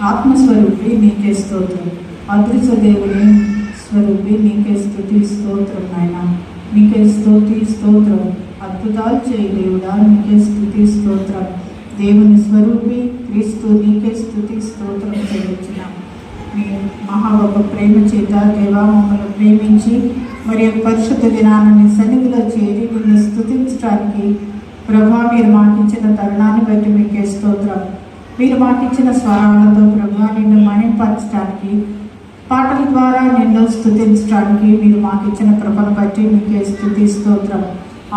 ఆత్మస్వరూపి నీకే స్తోత్రం. అదృశ్య దేవుని స్వరూపి నీకే స్తుతి స్తోత్రం నాయన. నీకే స్తోత్రం. అద్భుతాలు చేయి దేవుడా, నీకే స్తుతి స్తోత్రం. దేవుని స్వరూపి క్రీస్తు నీకే స్తుతి స్తోత్రం చెల్లించున్నాం. మీ మహా గొప్ప ప్రేమ చేత దేవా మమ్మల్ని ప్రేమించి మరి పరిశుద్ధ దినాన్ని సన్నిధిలో చేరి నిన్ను స్తుతించడానికి ప్రభా మీరు మాకిచ్చిన తరుణాన్ని బట్టి మీకే స్తోత్రం. మీరు మాకిచ్చిన స్వరాలతో ప్రభా నిన్ను మహింపరచడానికి, పాటల ద్వారా నిన్ను స్తుతించడానికి మీరు మాకిచ్చిన కృపను బట్టి మీకే స్తుతి స్తోత్రం.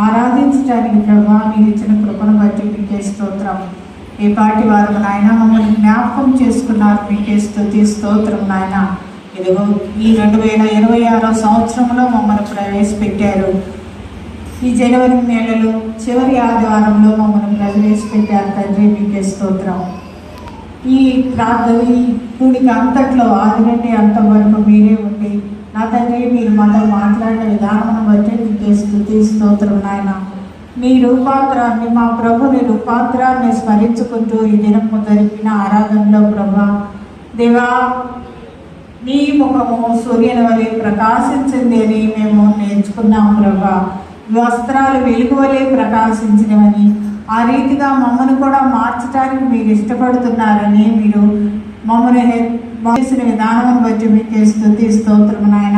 ఆరాధించడానికి ప్రభా మీరు ఇచ్చిన కృపను బట్టి మీకే స్తోత్రం. ఈ పాటి వారు నాయన మమ్మల్ని జ్ఞాపకం చేసుకున్నారు, మీకే స్తుతి స్తోత్రం నాయన. ఇదిగో ఈ 2026 సంవత్సరంలో మమ్మల్ని ప్రవేశపెట్టారు. ఈ జనవరి నెలలో చివరి ఆదివారంలో మమ్మల్ని ప్రవేశపెట్టారు తండ్రి, మీకే స్తోత్రం. ఈ ప్రార్థన ఈ కూడిక అంతట్లో ఆది నుండి అంతవరకు మీరే ఉండి నా తండ్రి మీరు మాతో మాట్లాడిన విధానం బట్టి మీకే స్తుతి స్తోత్రం నాయన. మీ రూపాంతరాన్ని, మా ప్రభుని రూపాంతరాన్ని స్మరించుకుంటూ ఈ దినము జరిపిన ఆరాధనలో ప్రభా దేవా నీ ముఖము సూర్యుని వలె ప్రకాశించింది అని మేము నేర్చుకున్నాం ప్రభా. వస్త్రాలు వెలుగు వలె ప్రకాశించినవని, ఆ రీతిగా మమ్మల్ని కూడా మార్చడానికి మీరు ఇష్టపడుతున్నారని, మీరు మమ్మల్ని చేసిన విధానం బట్టి మీకే స్తుతి స్తోత్రం నాయన.